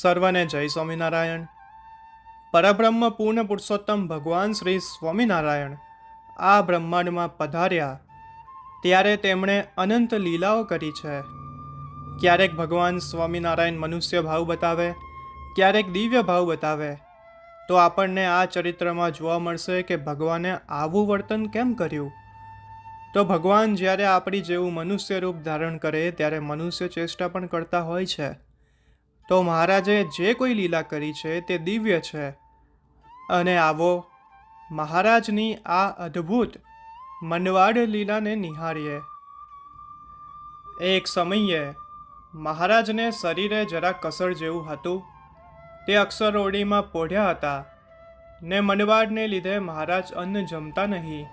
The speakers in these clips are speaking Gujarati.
સર્વને જય સ્વામિનારાયણ. પરબ્રહ્મ પૂર્ણ પુરુષોત્તમ ભગવાન શ્રી સ્વામિનારાયણ આ બ્રહ્માંડમાં પધાર્યા ત્યારે તેમણે અનંત લીલાઓ કરી છે. ક્યારેક ભગવાન સ્વામિનારાયણ મનુષ્ય ભાવ બતાવે, ક્યારેક દિવ્ય ભાવ બતાવે. તો આપણને આ ચરિત્રમાં જોવા મળશે કે ભગવાને આવું વર્તન કેમ કર્યું. તો ભગવાન જ્યારે આપણી જેવું મનુષ્ય રૂપ ધારણ કરે ત્યારે મનુષ્ય ચેષ્ટા પણ કરતા હોય છે. તો મહારાજે જે કોઈ લીલા કરી છે તે દિવ્ય છે. અને આવો મહારાજની આ અદ્ભુત મનવાડ લીલાને નિહાળીએ. એક સમયે મહારાજને શરીરે જરા કસર જેવું હતું. તે અક્ષર ઓરડીમાં પોઢ્યા હતા ને મનવાડને લીધે મહારાજ અન્ન જમતા નહીં.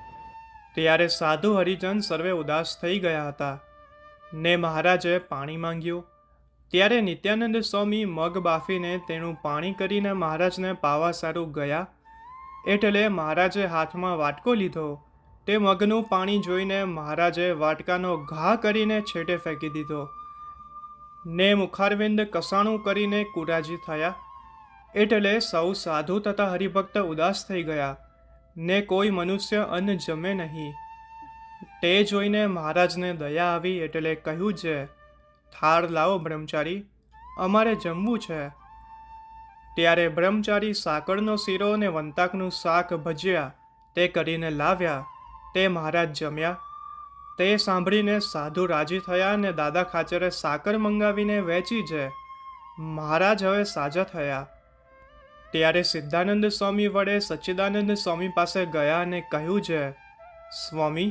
ત્યારે સાધુ હરિજન સર્વે ઉદાસ થઈ ગયા હતા ને મહારાજે પાણી માંગ્યું. ત્યારે નિત્યાનંદ સ્વામી મગ બાફીને તેનું પાણી કરીને મહારાજને પાવા સારું ગયા. એટલે મહારાજે હાથમાં વાટકો લીધો. તે મગનું પાણી જોઈને મહારાજે વાટકાનો ઘા કરીને છેટે ફેંકી દીધો ને મુખારવિંદ કસાણું કરીને કુરાજી થયા. એટલે સૌ સાધુ તથા હરિભક્ત ઉદાસ થઈ ગયા ને કોઈ મનુષ્ય અન્ન જમે નહીં. તે જોઈને મહારાજને દયા આવી એટલે કહ્યું છે, થાળ લાવો બ્રહ્મચારી, અમારે જમવું છે. ત્યારે બ્રહ્મચારી સાકરનો શીરો ને વંતાકનું શાક ભજ્યા તે કરીને લાવ્યા. તે મહારાજ જમ્યા. તે સાંભળીને સાધુ રાજી થયા ને દાદા ખાચરે સાકર મંગાવીને વેચી છે. મહારાજ હવે સાજા થયા. ત્યારે સિદ્ધાનંદ સ્વામી વડે સચ્ચિદાનંદ સ્વામી પાસે ગયા અને કહ્યું છે, સ્વામી,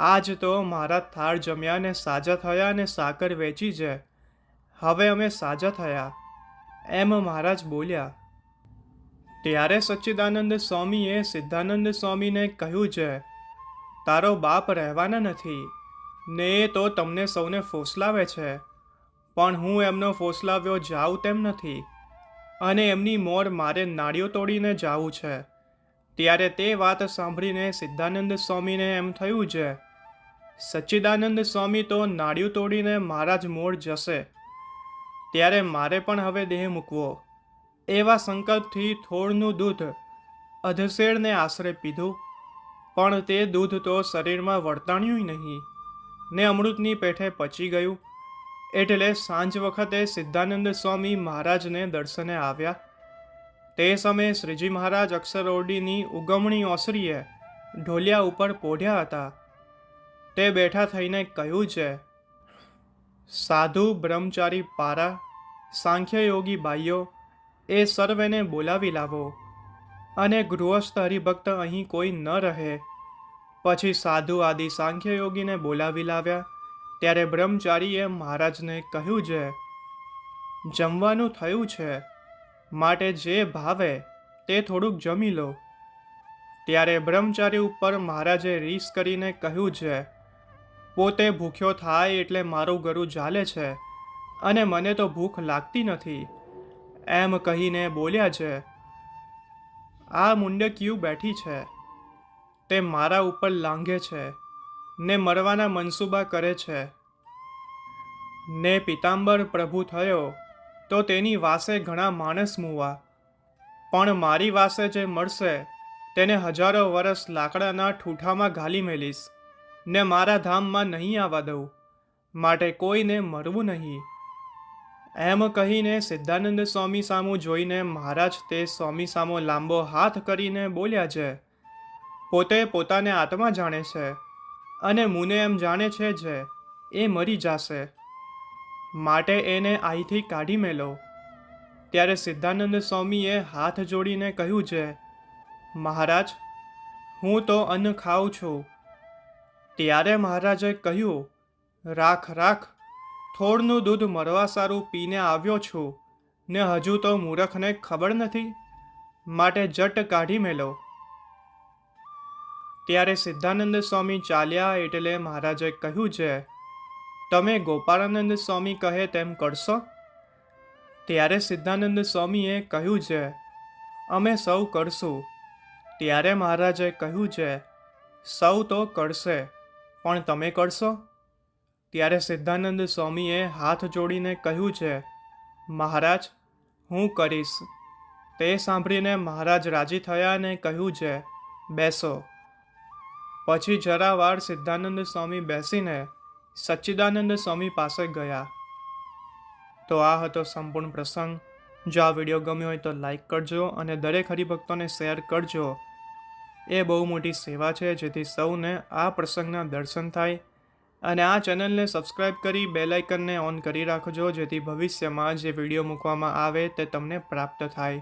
આજ તો મારા થાળ જમ્યા ને સાજા થયા ને સાકર વેચી છે. હવે અમે સાજા થયા, એમ મહારાજ બોલ્યા. ત્યારે સચ્ચિદાનંદ સ્વામીએ સિદ્ધાનંદ સ્વામીને કહ્યું છે, તારો બાપ રહેવાના નથી ને એ તો તમને સૌને ફોસલાવે છે, પણ હું એમનો ફોસલાવ્યો જાઉં તેમ નથી અને એમની મોર મારે નાળીઓ તોડીને જાવું છે. ત્યારે તે વાત સાંભળીને સિદ્ધાનંદ સ્વામીને એમ થયું છે, સચ્ચિદાનંદ સ્વામી તો નાળિયું તોડીને મારા જ મોર જશે, ત્યારે મારે પણ હવે દેહ મૂકવો. એવા સંકલ્પથી થોડનું દૂધ અધસેળને આશરે પીધું, પણ તે દૂધ તો શરીરમાં વર્તાણ્યું નહીં ને અમૃતની પેઠે પચી ગયું. એટલે સાંજ વખતે સિદ્ધાનંદ સ્વામી મહારાજને દર્શને આવ્યા. તે સમયે શ્રીજી મહારાજ અક્ષર ઓરડીની ઉગમણી ઓસરીએ ઢોલિયા ઉપર પોઢ્યા હતા. તે બેઠા થઈને કહ્યું છે, સાધુ બ્રહ્મચારી પારા, સાંખ્યયોગી બાઈઓ, એ સર્વેને બોલાવી લાવો અને ગૃહસ્થ હરિભક્ત અહીં કોઈ ન રહે. પછી સાધુ આદિ સાંખ્યયોગીને બોલાવી લાવ્યા. ત્યારે બ્રહ્મચારીએ મહારાજને કહ્યું છે, જમવાનું થયું છે, માટે જે ભાવે તે થોડુંક જમી લો. ત્યારે બ્રહ્મચારી ઉપર મહારાજે રીસ કરીને કહ્યું છે, પોતે ભૂખ્યો થાય એટલે મારું ગળું ઝાલે છે અને મને તો ભૂખ લાગતી નથી, એમ કહીને બોલ્યા છે. આ મુંડકીયું બેઠી છે તે મારા ઉપર લાંઘે છે ને મરવાના મનસૂબા કરે છે. ને પિતાંબર પ્રભુ થયો તો તેની વાસે ઘણા માણસ મુવા, પણ મારી વાસે જે મળશે તેને હજારો વર્ષ લાકડાના ઠૂઠામાં ઘાલી મેલીશ ને મારા ધામમાં નહીં આવવા દઉં, માટે કોઈને મરવું નહીં. એમ કહીને સિદ્ધાનંદ સ્વામી સામું જોઈને મહારાજ તે સ્વામી સામો લાંબો હાથ કરીને બોલ્યા છે, પોતે પોતાને આત્મા જાણે છે અને મુને એમ જાણે છે જે એ મરી જશે, માટે એને અહીંથી કાઢી મેલો. ત્યારે સિદ્ધાનંદ સ્વામીએ હાથ જોડીને કહ્યું છે, મહારાજ, હું તો અન્ન ખાઉં છું. ત્યારે મહારાજે કહ્યું, રાખ રાખ, થોડનું દૂધ મરવા સારું પીને આવ્યો છું ને હજુ તો મૂરખને ખબર નથી, માટે જટ કાઢી મેલો. ત્યારે સિદ્ધાનંદ સ્વામી ચાલ્યા. એટલે મહારાજે કહ્યું છે, તમે ગોપાળાનંદ સ્વામી કહે તેમ કરશો? ત્યારે સિદ્ધાનંદ સ્વામીએ કહ્યું છે, અમે સૌ કરશું. ત્યારે મહારાજે કહ્યું છે, સૌ તો કરશે, પણ તમે કરશો? ત્યારે સિદ્ધાનંદ સ્વામીએ હાથ જોડીને કહ્યું છે, મહારાજ, હું કરીશ. તે સાંભળીને મહારાજ રાજી થયા અને કહ્યું છે, બેસો. પછી જરા વાર સિદ્ધાનંદ સ્વામી બેસીને સચ્ચિદાનંદ સ્વામી પાસે ગયા. તો આ હતો સંપૂર્ણ પ્રસંગ. જો આ વિડીયો ગમ્યો હોય તો લાઈક કરજો અને દરેક હરિભક્તોને શેર કરજો. એ બહુ મોટી સેવા છે, જેથી સૌને આ પ્રસંગના દર્શન થાય. અને આ ચેનલને સબસ્ક્રાઈબ કરી બેલ આઇકનને ઓન કરી રાખજો, જેથી ભવિષ્યમાં જે વિડીયો મૂકવામાં આવે તે તમને પ્રાપ્ત થાય.